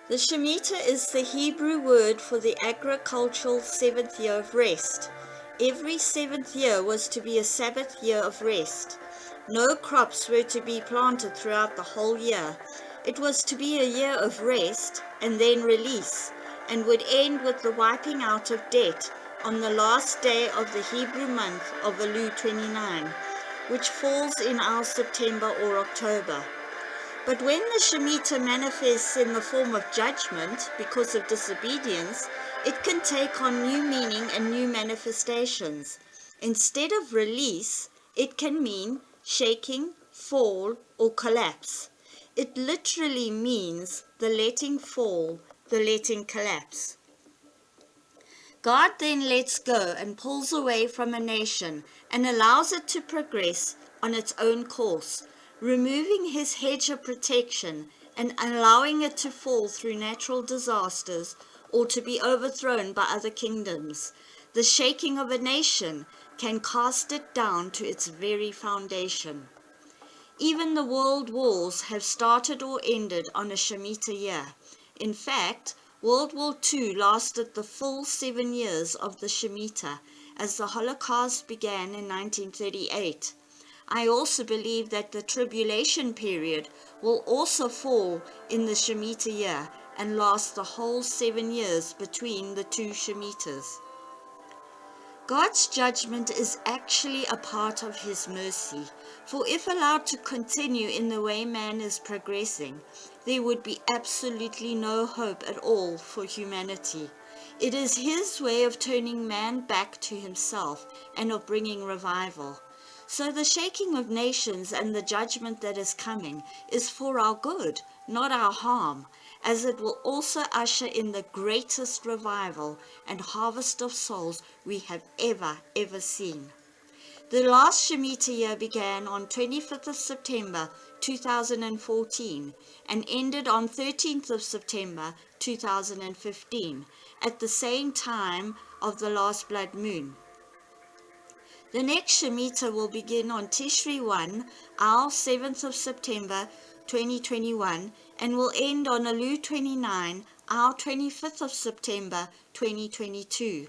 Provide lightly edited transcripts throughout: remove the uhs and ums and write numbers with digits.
The Shemitah is the Hebrew word for the agricultural seventh year of rest. Every seventh year was to be a Sabbath year of rest. No crops were to be planted throughout the whole year. It was to be a year of rest and then release, and would end with the wiping out of debt on the last day of the Hebrew month of Elul 29, which falls in our September or October. But when the Shemitah manifests in the form of judgment because of disobedience, it can take on new meaning and new manifestations. Instead of release, it can mean shaking, fall, or collapse. It literally means the letting fall, the letting collapse. God then lets go and pulls away from a nation and allows it to progress on its own course, removing his hedge of protection and allowing it to fall through natural disasters or to be overthrown by other kingdoms. The shaking of a nation can cast it down to its very foundation. Even the world wars have started or ended on a Shemitah year. In fact, World War II lasted the full 7 years of the Shemitah, as the Holocaust began in 1938. I also believe that the tribulation period will also fall in the Shemitah year and last the whole 7 years between the two Shemitahs. God's judgment is actually a part of his mercy, for if allowed to continue in the way man is progressing, there would be absolutely no hope at all for humanity. It is his way of turning man back to himself and of bringing revival. So the shaking of nations and the judgment that is coming is for our good, not our harm, as it will also usher in the greatest revival and harvest of souls we have ever seen. The last Shemitah year began on 25th of September 2014 and ended on 13th of September 2015, at the same time of the last blood moon. The next Shemitah will begin on Tishri 1, our 7th of September 2021, and will end on Elul 29, our 25th of September 2022.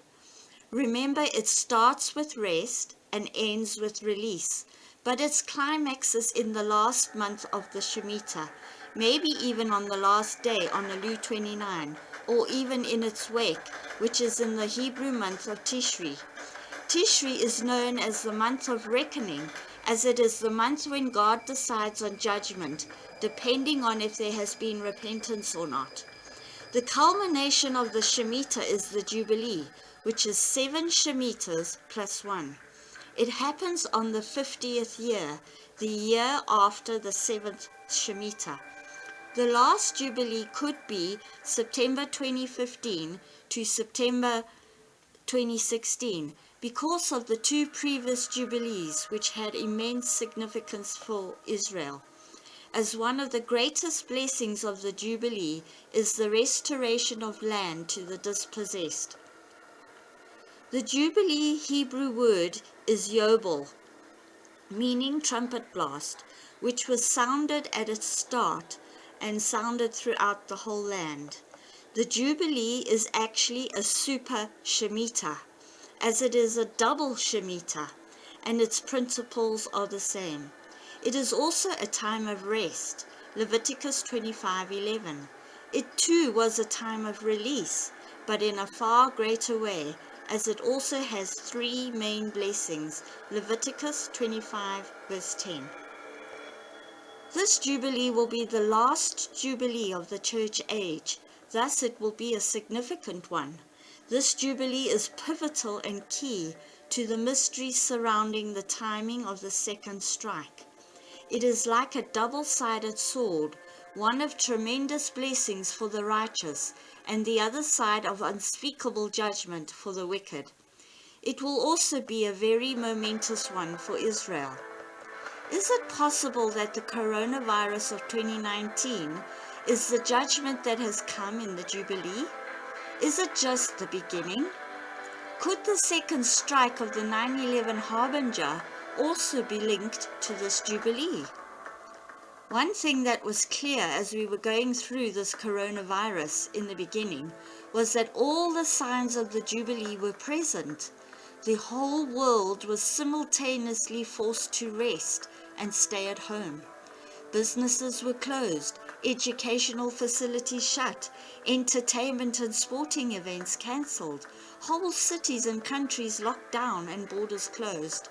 Remember, it starts with rest and ends with release, but its climax is in the last month of the Shemitah, maybe even on the last day on Elul 29, or even in its wake, which is in the Hebrew month of Tishri. Tishri is known as the month of reckoning, as it is the month when God decides on judgment, depending on if there has been repentance or not. The culmination of the Shemitah is the Jubilee, which is 7 Shemitahs plus 1. It happens on the 50th year, the year after the 7th Shemitah. The last Jubilee could be September 2015 to September 2016, because of the two previous Jubilees, which had immense significance for Israel. As one of the greatest blessings of the Jubilee is the restoration of land to the dispossessed. The Jubilee Hebrew word is yobel, meaning trumpet blast, which was sounded at its start and sounded throughout the whole land. The Jubilee is actually a super Shemitah, as it is a double Shemitah, and its principles are the same. It is also a time of rest, Leviticus 25:11. It too was a time of release, but in a far greater way, as it also has 3 main blessings, Leviticus 25 verse 10. This Jubilee will be the last Jubilee of the church age, thus it will be a significant one. This Jubilee is pivotal and key to the mysteries surrounding the timing of the second strike. It is like a double-sided sword, one of tremendous blessings for the righteous, and the other side of unspeakable judgment for the wicked. It will also be a very momentous one for Israel. Is it possible that the coronavirus of 2019 is the judgment that has come in the Jubilee? Is it just the beginning? Could the second strike of the 9/11 harbinger also be linked to this Jubilee? One thing that was clear as we were going through this coronavirus in the beginning was that all the signs of the Jubilee were present. The whole world was simultaneously forced to rest and stay at home. Businesses were closed, educational facilities shut, entertainment and sporting events cancelled, whole cities and countries locked down and borders closed.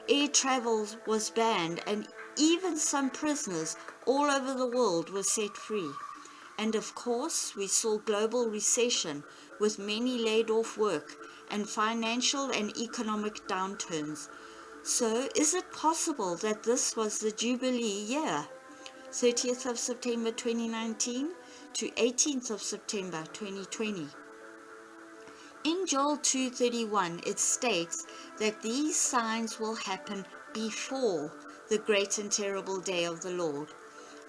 Air travel was banned, and even some prisoners all over the world were set free. And of course, we saw global recession with many laid off work and financial and economic downturns. So is it possible that this was the Jubilee year, 30th of September 2019 to 18th of September 2020? In Joel 2:31, it states that these signs will happen before the great and terrible day of the Lord.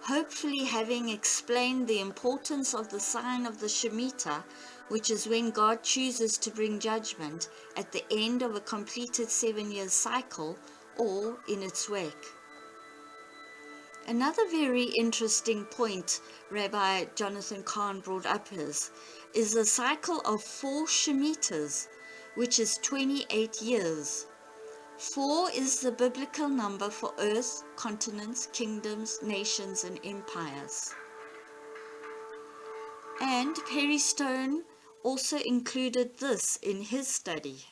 Hopefully, having explained the importance of the sign of the Shemitah, which is when God chooses to bring judgment at the end of a completed 7-year cycle or in its wake. Another very interesting point Rabbi Jonathan Cahn brought up is the cycle of 4 Shemitahs, which is 28 years. 4 is the biblical number for earth, continents, kingdoms, nations, and empires. And Perry Stone also included this in his study.